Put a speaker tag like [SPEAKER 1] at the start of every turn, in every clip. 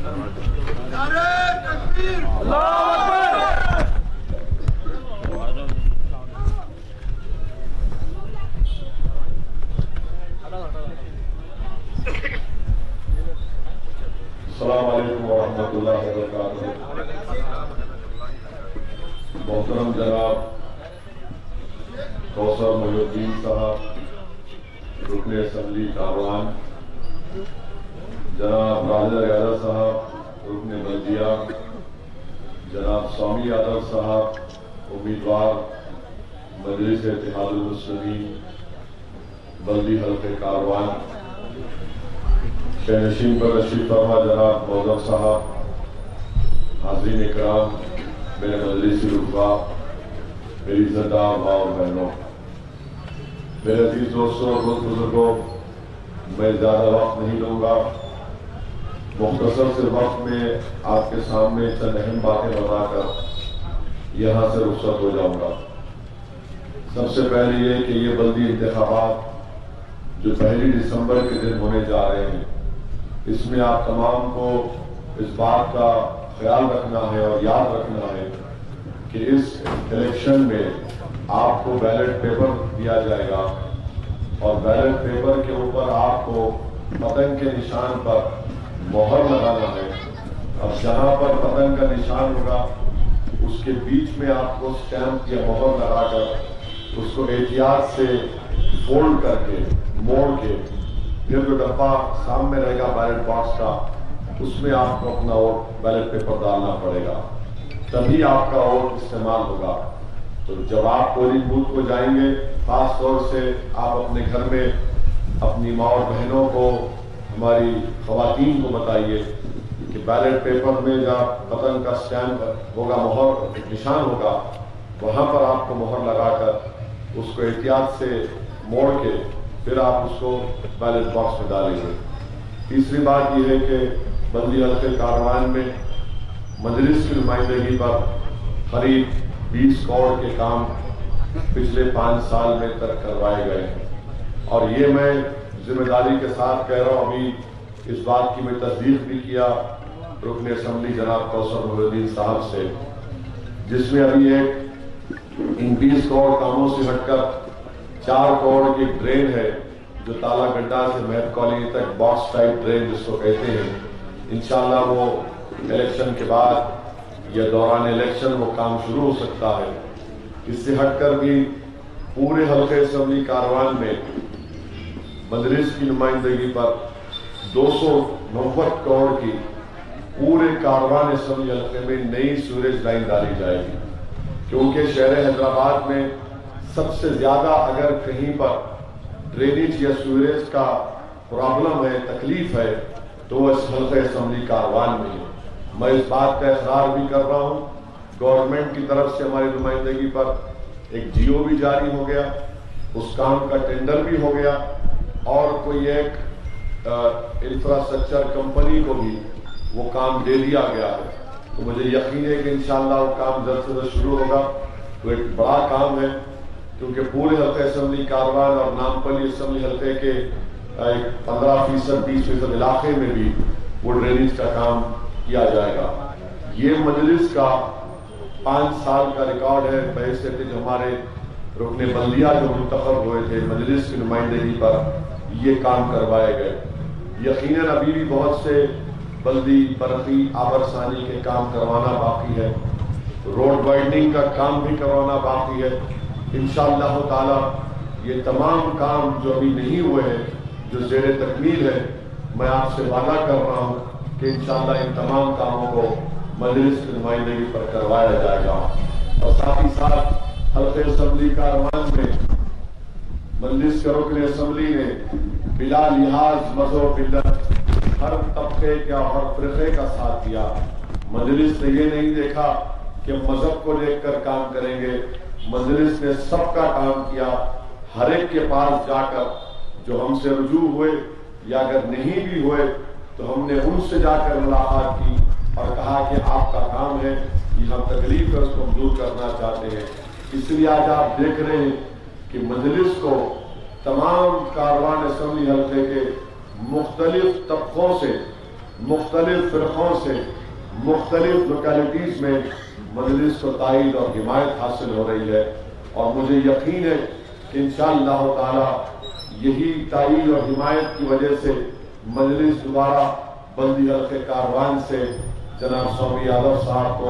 [SPEAKER 1] السلام علیکم ورحمۃ اللہ وبرکاتہ۔ محترم جناب کوثر محی الدین صاحب رکن اسمبلی کاروان، جناب راجہ ریاض صاحب رکن بلدیہ، جناب سوامی یادو صاحب امیدوار مجلس اتحاد المسلمین بلدی حلقہ کاروان، شہنشین پر تشریف فرما جناب موظف صاحب، حاضرین اکرام، میرے مجلسی رتبہ، میری عزتدار ماں اور بہنوں، میرے عزیز دوستوں اور بزرگوں، میں زیادہ وقت نہیں لوں گا، مختصر سے وقت میں آپ کے سامنے چند اہم باتیں بتا کر یہاں سے رخصت ہو جاؤں گا۔ سب سے پہلے یہ کہ یہ بلدی انتخابات جو 1 دسمبر کے دن ہونے جا رہے ہیں، اس میں آپ تمام کو اس بات کا خیال رکھنا ہے اور یاد رکھنا ہے کہ اس الیکشن میں آپ کو بیلٹ پیپر دیا جائے گا اور بیلٹ پیپر کے اوپر آپ کو پتنگ کے نشان پر مہر لگانا ہے، اور جہاں پر پتنگ کا نشان ہوگا اس کے بیچ میں آپ کو سٹیمپ یا مہر لگا کر اس کو احتیاط سے فولڈ کر کے موڑ کے پھر جو ڈبہ سامنے رہے گا بیلٹ باکس کا، اس میں آپ کو اپنا ووٹ بیلٹ پیپر ڈالنا پڑے گا، تبھی آپ کا ووٹ استعمال ہوگا۔ تو جب آپ پولنگ بوتھ کو جائیں گے، خاص طور سے آپ اپنے گھر میں اپنی ماں اور بہنوں کو، ہماری خواتین کو بتائیے کہ بیلٹ پیپر میں جہاں پتنگ کا سٹیمپ ہوگا، مہر نشان ہوگا، وہاں پر آپ کو مہر لگا کر اس کو احتیاط سے موڑ کے پھر آپ اس کو بیلٹ باکس میں ڈالیں گے۔ تیسری بات یہ ہے کہ بلدی حلقہ کاروان میں مجلس کی نمائندگی پر قریب 20 کروڑ کے کام پچھلے 5 سال میں ترک کروائے گئے ہیں، اور یہ میں ذمہ داری کے ساتھ کہہ رہا ہوں۔ ابھی اس بات کی میں تصدیق بھی کیا رکن اسمبلی جناب کوثر محی الدین صاحب سے، جس میں ابھی ایک ان 20 کروڑ کاموں سے ہٹ کر 4 کروڑ کی ڈرین ہے جو تالا گڈھا سے مہت کالونی تک باکس ٹائپ ڈرین جس کو کہتے ہیں، انشاءاللہ وہ الیکشن کے بعد یا دوران الیکشن وہ کام شروع ہو سکتا ہے۔ اس سے ہٹ کر بھی پورے حلقہ اسمبلی کاروان میں مجلس کی نمائندگی پر 290 کروڑ کی پورے کاروان اسمبلی حلقے میں نئی سوریج لائن ڈالی جائے گی، کیونکہ شہر حیدرآباد میں سب سے زیادہ اگر کہیں پر ڈرینیج یا سوریج کا پرابلم ہے، تکلیف ہے، تو وہ اس حلقہ اسمبلی کاروان میں ہے۔ میں اس بات کا اقرار بھی کر رہا ہوں، گورنمنٹ کی طرف سے ہماری نمائندگی پر ایک جی او بھی جاری ہو گیا، اس کام کا ٹینڈر بھی ہو گیا، اور کوئی ایک انفراسٹرکچر کمپنی کو بھی وہ کام دے دیا گیا ہے۔ تو مجھے یقین ہے کہ انشاءاللہ وہ کام جلد سے جلد شروع ہوگا۔ تو ایک بڑا کام ہے، کیونکہ پورے حلقہ اسمبلی کاروان اور نامپلی اسمبلی حلقے کے 15% 20% علاقے میں بھی وہ ڈرینیج کا کام کیا جائے گا۔ یہ مجلس کا 5 سال کا ریکارڈ ہے بحیثیت جو ہمارے رکن بلدیہ جو منتخب ہوئے تھے مجلس کی نمائندگی پر یہ کام کروائے گئے۔ یقیناً ابھی بھی بہت سے بلدی برقی آبرسانی کے کام کروانا باقی ہے، روڈ وائڈنگ کا کام بھی کروانا باقی ہے۔ انشاءاللہ تعالی یہ تمام کام جو ابھی نہیں ہوئے ہیں، جو زیر تکمیل ہے، میں آپ سے وعدہ کر رہا ہوں کہ انشاءاللہ ان تمام کاموں کو مجلس کی نمائندگی پر کروایا جائے گا۔ اور ساتھ ہی ساتھ حلقہ اسمبلی کاروان میں مجلس کے رکن اسمبلی نے بلا لحاظ مذہب و ملت ہر طبقے کا ہر فرقے کا ساتھ دیا۔ مجلس نے یہ نہیں دیکھا کہ مذہب کو دیکھ کر کام کریں گے، مجلس نے سب کا کام کیا، ہر ایک کے پاس جا کر جو ہم سے رجوع ہوئے یا اگر نہیں بھی ہوئے تو ہم نے ان سے جا کر ملاقات کی اور کہا کہ آپ کا کام ہے، یہ ہم تکلیف ہے اس کو دور کرنا چاہتے ہیں۔ اس لیے آج آپ دیکھ رہے ہیں کہ مجلس کو تمام کاروان اسمبلی حلقے کے مختلف طبقوں سے مختلف فرقوں سے مختلف لوکیلٹیز میں مجلس کو تائید اور حمایت حاصل ہو رہی ہے، اور مجھے یقین ہے کہ انشاءاللہ تعالی یہی تائید اور حمایت کی وجہ سے مجلس دوبارہ بلدی حلقے کاروان سے جناب سومی یادو صاحب کو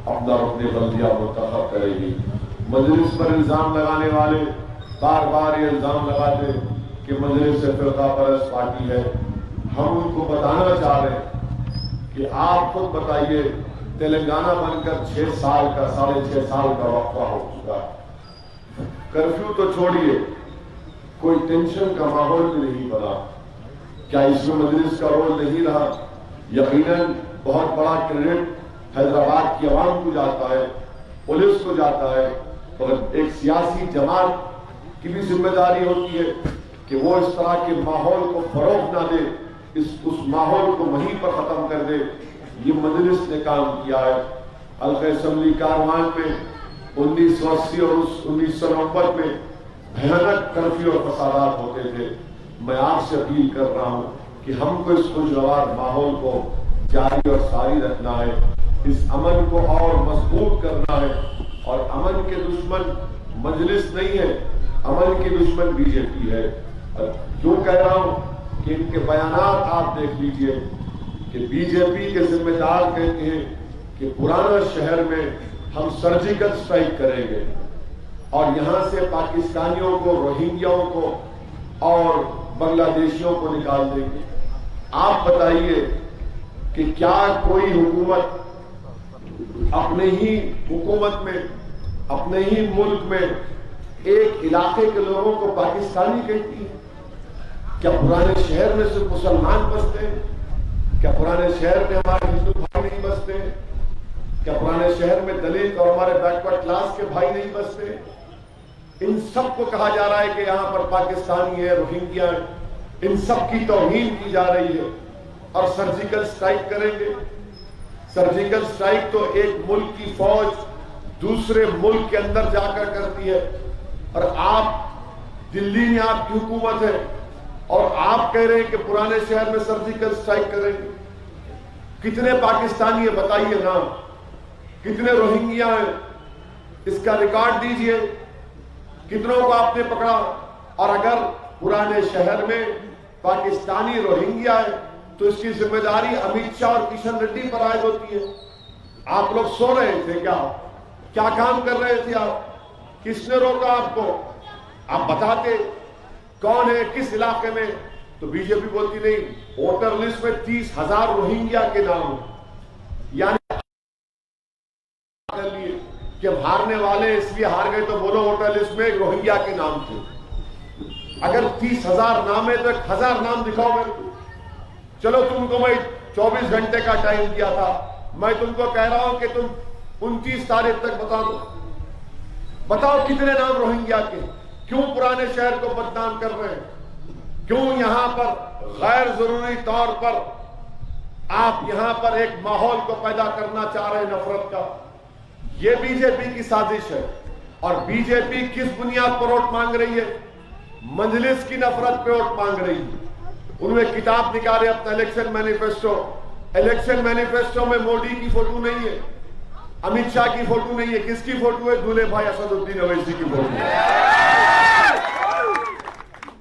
[SPEAKER 1] اپنا رکن بلدیہ منتخب کرے گی۔ مجلس پر الزام لگانے والے بار بار یہ الزام لگاتے کہ مجلس سے فرقہ پرست پارٹی ہے۔ ہم ان کو بتانا چاہ رہے ہیں کہ آپ خود بتائیے، تلنگانہ بن کر 6 سال کا 6.5 سال کا وقفہ ہو چکا ہے، کرفیو تو چھوڑیے، کوئی ٹینشن کا ماحول بھی نہیں بنا۔ کیا اس میں مجلس کا رول نہیں رہا؟ یقیناً بہت بڑا کریڈٹ حیدرآباد کی عوام کو جاتا ہے، پولیس کو جاتا ہے، اور ایک سیاسی جماعت کی بھی ذمہ داری ہوتی ہے کہ وہ اس طرح کے ماحول کو فروغ نہ دے، اس ماحول کو وہیں پر ختم کر دے۔ یہ مجلس نے کام کیا ہے۔ حلقہ اسمبلی کاروان میں 1980 اور 1990 میں بھیانک کرفیو اور فسادات ہوتے تھے۔ میں آپ سے اپیل کر رہا ہوں کہ ہم کو اس خوشگوار ماحول کو جاری اور ساری رکھنا ہے، اس امن کو اور مضبوط کرنا ہے، اور امن کے دشمن مجلس نہیں ہے، امن کے دشمن بی جے پی ہے۔ کیوں کہہ رہا ہوں کہ ان کے بیانات آپ دیکھ لیجئے کہ بی جے پی کے ذمہ دار کہتے ہیں کہ پرانا شہر میں ہم سرجیکل سٹرائک کریں گے اور یہاں سے پاکستانیوں کو، روہنگیاؤں کو اور بنگلہ دیشیوں کو نکال دیں گے۔ آپ بتائیے کہ کیا کوئی حکومت اپنے ہی حکومت میں، اپنے ہی ملک میں ایک علاقے کے لوگوں کو پاکستانی کہتی ہے؟ کیا پرانے شہر میں صرف مسلمان بستے ہیں؟ کیا پرانے شہر میں ہمارے ہندو بھائی نہیں بستے؟ کیا پرانے شہر میں دلت اور ہمارے بیکورڈ کلاس کے بھائی نہیں بستے؟ ان سب کو کہا جا رہا ہے کہ یہاں پر پاکستانی ہے، روہنگیا ہے، ان سب کی توہین کی جا رہی ہے، اور سرجیکل سٹرائک کریں گے۔ سرجیکل سٹرائک تو ایک ملک کی فوج دوسرے ملک کے اندر جا کر کرتی ہے، اور آپ دلی میں آپ کی حکومت ہے اور آپ کہہ رہے ہیں کہ پرانے شہر میں سرجیکل سٹرائک کریں گے۔ کتنے پاکستانی ہیں بتائیے نام، کتنے روہنگیا ہیں، اس کا ریکارڈ دیجئے، کتنوں کو آپ نے پکڑا؟ اور اگر پرانے شہر میں پاکستانی روہنگیا ہے تو اس کی ذمہ داری امیت شاہ اور کشن ریڈی پر عائد ہوتی ہے۔ آپ لوگ سو رہے تھے کیا کام کر رہے تھے آپ؟ کس نے روکا آپ کو؟ آپ بتاتے کون ہے، کس علاقے میں؟ تو بی جے پی بولتی نہیں، ووٹر لسٹ میں 30,000 روہنگیا کے نام، یعنی کر لیے کہ ہارنے والے اس لیے ہار گئے تو بولو ووٹر لسٹ میں روہنگیا کے نام تھے۔ اگر 30,000 نام ہے تو 1,000 نام دکھاؤ میرے کو۔ چلو تم کو میں 24 گھنٹے کا ٹائم دیا تھا، میں تم کو کہہ رہا ہوں کہ تم 29 تاریخ تک بتا دو، بتاؤ کتنے نام روہنگیا کے؟ کیوں پرانے شہر کو بدنام کر رہے ہیں؟ کیوں یہاں پر غیر ضروری طور پر آپ یہاں پر ایک ماحول کو پیدا کرنا چاہ رہے ہیں نفرت کا؟ یہ بی جے پی کی سازش ہے، اور بی جے پی کس بنیاد پر ووٹ مانگ رہی ہے؟ مجلس کی نفرت پہ ووٹ مانگ رہی ہے۔ انہوں نے کتاب نکالے اپنا الیکشن مینیفیسٹو، الیکشن مینیفیسٹو میں مودی کی فوٹو نہیں ہے، امیت شاہ کی فوٹو نہیں ہے، کس کی فوٹو ہے؟ دولے بھائی اسد الدین اویسی کی فوٹو ہے۔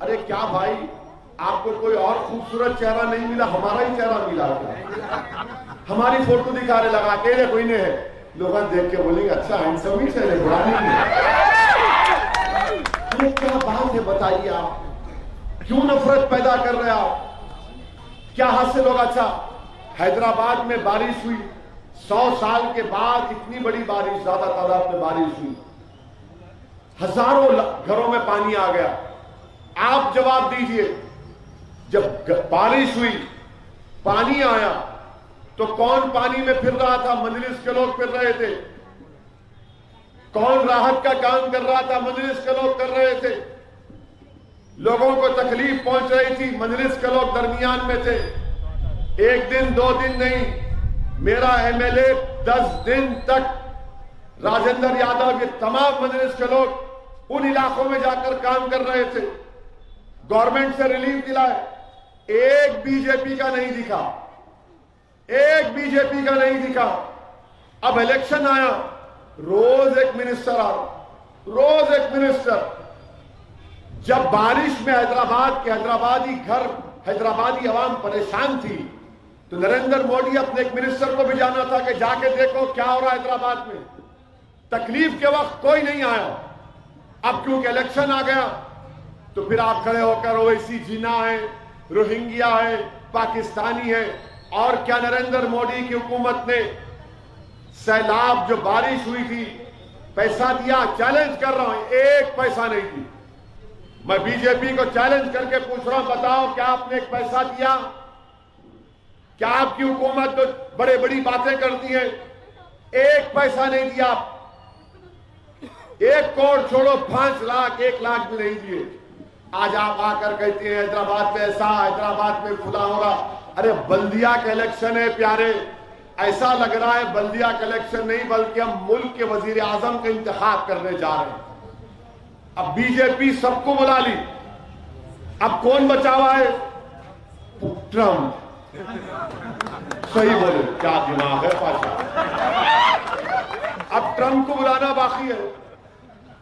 [SPEAKER 1] ارے کیا بھائی، آپ کو کوئی اور خوبصورت چہرہ نہیں ملا؟ ہمارا ہی چہرہ ملا کیا؟ ہماری فوٹو دکھا رہے لگا کے کوئی نہیں ہے، لوگ دیکھ کے بولیں گے اچھا ہینڈسم ہی چہرے، بڑا نہیں ہے۔ یہ کیا بات ہے بتائیے؟ آپ کیوں نفرت پیدا کر رہے آپ؟ کیا حاصل ہوگا؟ اچھا حیدرآباد میں بارش ہوئی، 100 سال کے بعد اتنی بڑی بارش، زیادہ تعداد میں بارش ہوئی، ہزاروں گھروں میں پانی آ گیا۔ آپ جواب دیجئے، جب بارش ہوئی، پانی آیا، تو کون پانی میں پھر رہا تھا؟ مجلس کے لوگ پھر رہے تھے۔ کون راحت کا کام کر رہا تھا؟ مجلس کے لوگ کر رہے تھے۔ لوگوں کو تکلیف پہنچ رہی تھی، مجلس کے لوگ درمیان میں تھے۔ ایک دن 2 دن نہیں، میرا ایم ایل اے 10 دن تک راجندر یادو کے تمام مجلس کے لوگ ان علاقوں میں جا کر کام کر رہے تھے، گورنمنٹ سے ریلیف دلائے۔ ایک بی جے پی کا نہیں دکھا،
[SPEAKER 2] ایک بی جے پی کا نہیں دکھا. اب الیکشن آیا, روز ایک منسٹر آ رہا, روز ایک منسٹر. جب بارش میں حیدرآباد کے حیدرآبادی عوام پریشان تھی تو نریندر مودی اپنے ایک منسٹر کو بھی جانا تھا کہ جا کے دیکھو کیا ہو رہا ہے حیدرآباد میں. تکلیف کے وقت کوئی نہیں آیا. اب کیونکہ الیکشن آ گیا تو پھر آپ کھڑے ہو کر اویسی جینا ہے, روہنگیا ہے, پاکستانی ہے. اور کیا نریندر مودی کی حکومت نے سیلاب جو بارش ہوئی تھی پیسہ دیا؟ چیلنج کر رہا ہوں, ایک پیسہ نہیں دی. میں بی جے پی کو چیلنج کر کے پوچھ رہا ہوں, بتاؤ کیا آپ نے ایک پیسہ دیا؟ کیا آپ کی حکومت تو بڑے بڑی باتیں کرتی ہے, ایک پیسہ نہیں دیا. 1 کروڑ چھوڑو 5 لاکھ 1 لاکھ بھی نہیں دیے. آج آپ آ کر کہتے ہیں حیدرآباد میں ایسا, حیدرآباد میں فلاں ہو رہا. ارے بلدیہ کا الیکشن ہے پیارے, ایسا لگ رہا ہے بلدیہ کا الیکشن نہیں بلکہ ہم ملک کے وزیر اعظم کا انتخاب کرنے جا رہے ہیں. اب بی جے پی سب کو بلا لی, اب کون بچا ہوا ہے؟ ٹرمپ. صحیح بولے, کیا دماغ ہے پاشا. اب ٹرمپ کو بلانا باقی ہے.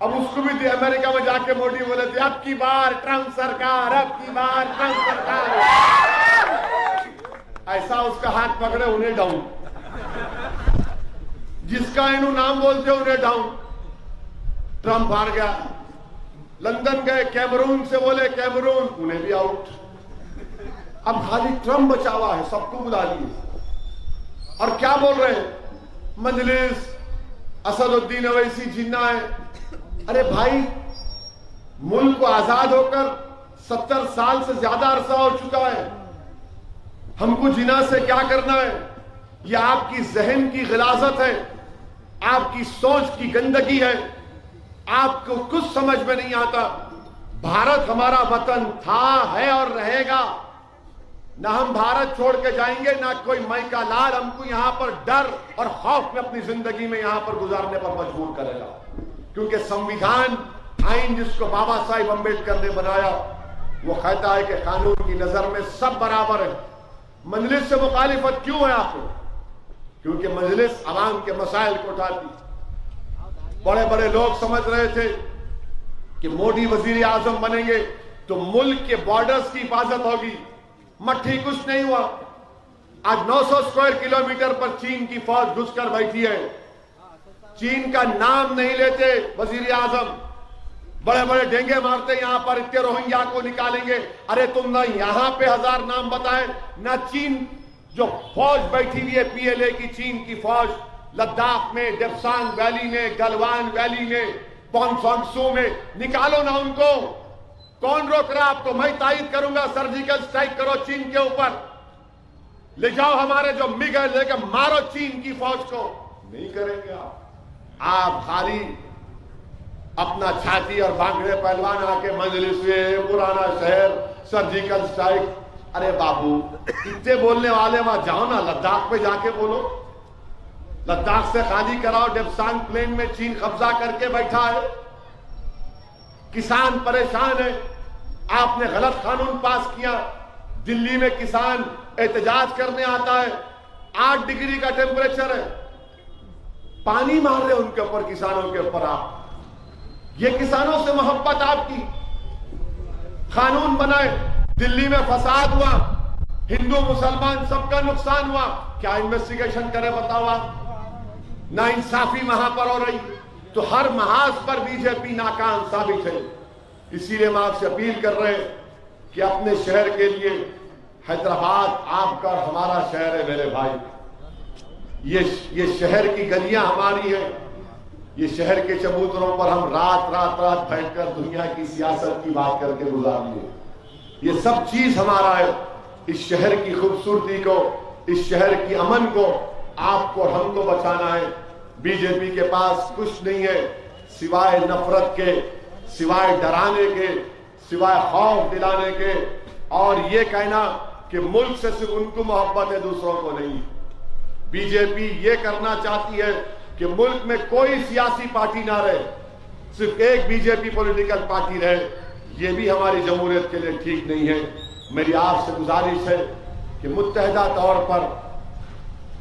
[SPEAKER 2] اب اس کو بھی امریکہ میں جا کے مودی بولے تھے اب کی بار ٹرمپ سرکار, اب کی بار ٹرمپ سرکار. ایسا اس کا ہاتھ پکڑے انہیں ڈاؤن, جس کا انہوں نام بولتے انہیں ڈاؤن. ٹرمپ ہار گیا. لندن گئے, کیمرون سے بولے کیمرون, انہیں بھی آؤٹ. اب خالی ٹرمپ بچا ہوا ہے, سب کو بلا لیے. اور کیا بول رہے ہیں؟ مجلس اسد الدین اویسی جینا ہے. ارے بھائی, ملک کو آزاد ہو کر 70 سال سے زیادہ عرصہ ہو چکا ہے. ہم کو جنا سے کیا کرنا ہے؟ یہ آپ کی ذہن کی غلاظت ہے, آپ کی سوچ کی گندگی ہے. آپ کو کچھ سمجھ میں نہیں آتا. بھارت ہمارا وطن تھا, ہے اور رہے گا. نہ ہم بھارت چھوڑ کے جائیں گے, نہ کوئی مائکا لال ہم کو یہاں پر ڈر اور خوف میں اپنی زندگی میں یہاں پر گزارنے پر مجبور کرے گا. کیونکہ سنویدھان آئین جس کو بابا صاحب امبیڈکر نے بنایا وہ کہتا ہے کہ قانون کی نظر میں سب برابر ہیں. مجلس سے مخالفت کیوں ہے آپ کو؟ کیونکہ مجلس عوام کے مسائل کو اٹھاتی. بڑے بڑے لوگ سمجھ رہے تھے کہ مودی وزیر اعظم بنیں گے تو ملک کے بارڈرز کی حفاظت ہوگی. مٹھی کچھ نہیں ہوا. آج 900 اسکوائر کلومیٹر پر چین کی فوج گھس کر بیٹھی ہے. چین کا نام نہیں لیتے وزیر اعظم, بڑے بڑے ڈینگے مارتے یہاں پر اتنے روہنگیا کو نکالیں گے. ارے تم نہ یہاں پہ 1000 نام بتائیں, نہ چین جو فوج بیٹھی ہوئی ہے پی ایل اے کی, چین کی فوج لداخ میں, ڈیپسانگ ویلی میں, گلوان ویلی میں, پونسونگ سو میں, نکالو نا ان کو. کون روک رہا آپ کو؟ میں تائید کروں گا, سرجیکل سٹرائک کرو چین کے اوپر, لے جاؤ ہمارے جو مگ ہے لے کے مارو چین کی فوج کو. نہیں کریں گے آپ خالی اپنا چھاتی اور بانگڑے پہلوان آ کے مجلس میں پرانا شہر سرجیکل سٹرائک. ارے بابو اتنے بولنے والے وہاں جاؤ نا, لداخ پہ جا کے بولو. لداخ سے خالی کراؤ. ڈیپسانگ پلین میں چین قبضہ کر کے بیٹھا ہے, کسان پریشان ہے. آپ نے غلط قانون پاس کیا. دلی میں کسان احتجاج کرنے آتا ہے, 8 ڈگری کا ٹیمپریچر ہے, پانی مار رہے ان کے اوپر, کسانوں کے اوپر. آپ یہ کسانوں سے محبت آپ کی. قانون بنائے, دلی میں فساد ہوا, ہندو مسلمان سب کا نقصان ہوا, کیا انویسٹیگیشن کرے بتاؤ آپ؟ نا انصافی وہاں پر ہو رہی. تو ہر محاذ پر بی جے پی ناکام ثابت ہے. اسی لیے ہم آپ سے اپیل کر رہے ہیں کہ اپنے شہر کے لیے, حیدرآباد آپ کا ہمارا شہر ہے میرے بھائی. یہ شہر کی گلیاں ہماری ہیں. یہ شہر کے چبوتروں پر ہم رات بیٹھ کر دنیا کی سیاست کی بات کر کے گزار لیے. یہ سب چیز ہمارا ہے. اس شہر کی خوبصورتی کو, اس شہر کی امن کو آپ کو اور ہم کو بچانا ہے. بی جے پی کے پاس کچھ نہیں ہے سوائے نفرت کے, سوائے ڈرانے کے, سوائے خوف دلانے کے, اور یہ کہنا کہ ملک سے صرف ان کو محبت ہے, دوسروں کو نہیں. بی جے پی یہ کرنا چاہتی ہے کہ ملک میں کوئی سیاسی پارٹی نہ رہے, صرف ایک بی جے پی پولیٹیکل پارٹی رہے. یہ بھی ہماری جمہوریت کے لیے ٹھیک نہیں ہے. میری آپ سے گزارش ہے کہ متحدہ طور پر